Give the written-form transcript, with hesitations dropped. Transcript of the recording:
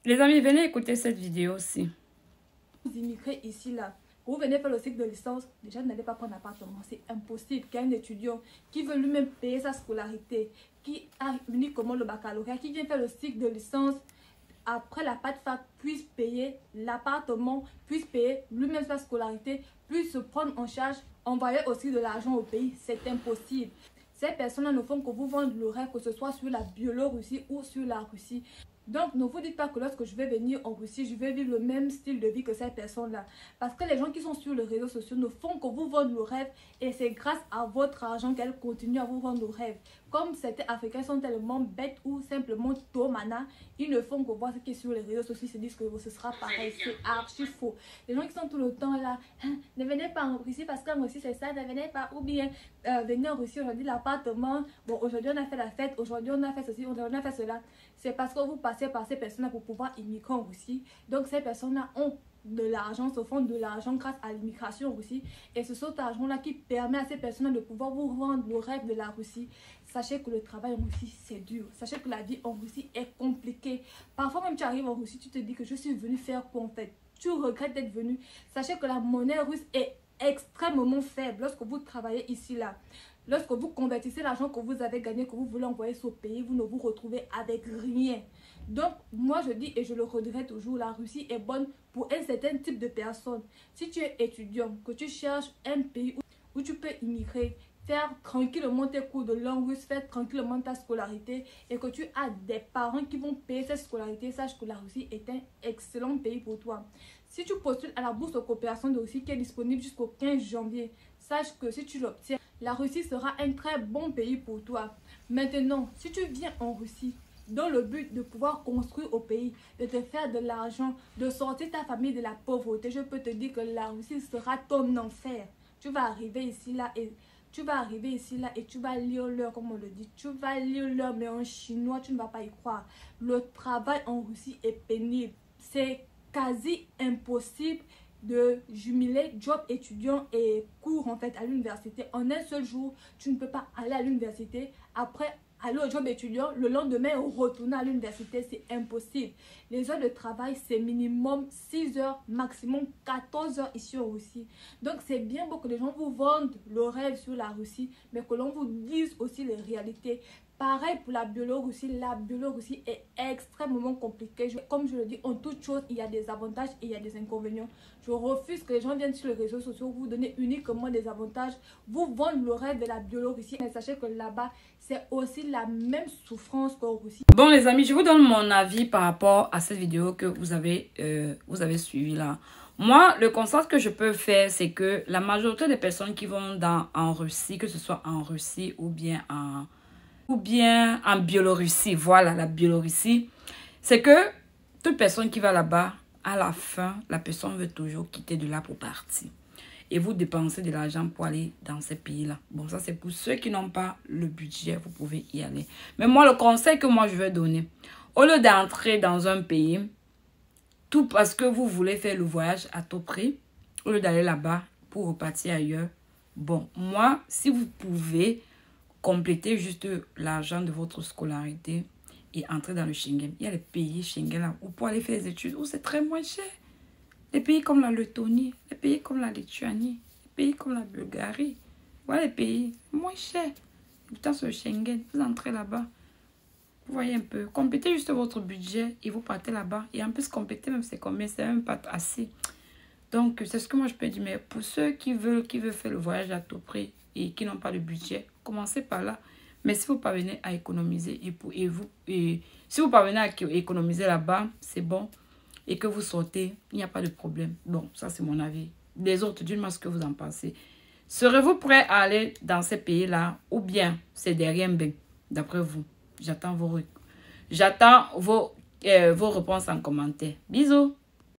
Les amis, venez écouter cette vidéo aussi. Vous immigrez ici, là. Vous venez faire le cycle de licence, déjà, n'allez pas prendre un appartement. C'est impossible qu'il y ait un étudiant qui veut lui-même payer sa scolarité, qui a uniquement le baccalauréat, qui vient faire le cycle de licence, après la fac puisse payer l'appartement, puisse payer lui-même sa scolarité, puisse se prendre en charge, envoyer aussi de l'argent au pays. C'est impossible. Ces personnes-là ne font que vous vendre le rêve, que ce soit sur la Biélorussie ou sur la Russie. Donc, ne vous dites pas que lorsque je vais venir en Russie, je vais vivre le même style de vie que ces personnes-là. Parce que les gens qui sont sur les réseaux sociaux ne font que vous vendre le rêve. Et c'est grâce à votre argent qu'elles continuent à vous vendre le rêve. Comme certains Africains sont tellement bêtes ou simplement tomana, ils ne font que voir ce qui est sur les réseaux sociaux. Ils se disent que ce sera pareil. C'est archi faux. Les gens qui sont tout le temps là, ne venez pas en Russie parce qu'en Russie c'est ça, ne venez pas. Ou bien, venez en Russie aujourd'hui, l'appartement. Bon, aujourd'hui on a fait la fête, aujourd'hui on a fait ceci, aujourd'hui on a fait cela. C'est parce que vous passez par ces personnes-là pour pouvoir immigrer en Russie. Donc ces personnes-là ont de l'argent, se font de l'argent grâce à l'immigration en Russie. Et c'est cet argent-là qui permet à ces personnes de pouvoir vous rendre le rêve de la Russie. Sachez que le travail en Russie, c'est dur. Sachez que la vie en Russie est compliquée. Parfois même tu arrives en Russie, tu te dis que je suis venu faire quoi en fait. Tu regrettes d'être venu. Sachez que la monnaie russe est extrêmement faible lorsque vous travaillez ici là. Lorsque vous convertissez l'argent que vous avez gagné, que vous voulez envoyer sur le pays, vous ne vous retrouvez avec rien. Donc, moi je dis et je le redis toujours, la Russie est bonne pour un certain type de personnes. Si tu es étudiant, que tu cherches un pays où tu peux immigrer, faire tranquillement tes cours de langue russe, faire tranquillement ta scolarité et que tu as des parents qui vont payer cette scolarité, sache que la Russie est un excellent pays pour toi. Si tu postules à la bourse de coopération de Russie qui est disponible jusqu'au 15 janvier, sache que si tu l'obtiens, la Russie sera un très bon pays pour toi. Maintenant, si tu viens en Russie dans le but de pouvoir construire au pays, de te faire de l'argent, de sortir ta famille de la pauvreté, je peux te dire que la Russie sera ton enfer. Tu vas arriver ici là et tu vas lire l'heure comme on le dit. Tu vas lire l'heure mais en chinois, tu ne vas pas y croire. Le travail en Russie est pénible. C'est quasi impossible de jumeler job étudiant et cours en fait à l'université. En un seul jour, tu ne peux pas aller à l'université. Après, aller au job étudiant, le lendemain, retourner à l'université, c'est impossible. Les heures de travail, c'est minimum 6 heures, maximum 14 heures ici en Russie. Donc, c'est bien beau que les gens vous vendent le rêve sur la Russie, mais que l'on vous dise aussi les réalités. Pareil pour la Biélorussie est extrêmement compliquée. Comme je le dis, en toute chose, il y a des avantages et il y a des inconvénients. Je refuse que les gens viennent sur les réseaux sociaux vous donner uniquement des avantages, vous vendent le rêve de la Biélorussie. Mais sachez que là-bas, c'est aussi la même souffrance qu'en Russie. Bon les amis, je vous donne mon avis par rapport à cette vidéo que vous avez suivie là. Moi, le constat que je peux faire, c'est que la majorité des personnes qui vont en Russie, que ce soit en Russie ou bien en Biélorussie, voilà la Biélorussie, c'est que toute personne qui va là-bas, à la fin, la personne veut toujours quitter de là pour partir. Et vous dépensez de l'argent pour aller dans ces pays-là. Bon, ça c'est pour ceux qui n'ont pas le budget, vous pouvez y aller. Mais moi, le conseil que moi je vais donner, au lieu d'entrer dans un pays, tout parce que vous voulez faire le voyage à tout prix, au lieu d'aller là-bas pour repartir ailleurs, bon, moi, si vous pouvez compléter juste l'argent de votre scolarité et entrer dans le Schengen. Il y a les pays Schengen là où pour aller faire des études où c'est très moins cher. Les pays comme la Lettonie, les pays comme la Lituanie, les pays comme la Bulgarie. Voilà les pays moins chers. Pourtant sur le Schengen, vous entrez là-bas. Vous voyez un peu. Complétez juste votre budget et vous partez là-bas. Et en plus, compléter même c'est combien? C'est même pas assez. Donc, c'est ce que moi je peux dire. Mais pour ceux qui veulent faire le voyage à tout prix et qui n'ont pas de budget, commencez par là. Mais si vous parvenez à économiser si vous parvenez à économiser là-bas, c'est bon. Et que vous sortez, il n'y a pas de problème. Bon, ça c'est mon avis. Les autres, dites-moi ce que vous en pensez. Serez-vous prêt à aller dans ces pays-là ou bien c'est derrière bien, d'après vous? J'attends vos réponses en commentaire. Bisous.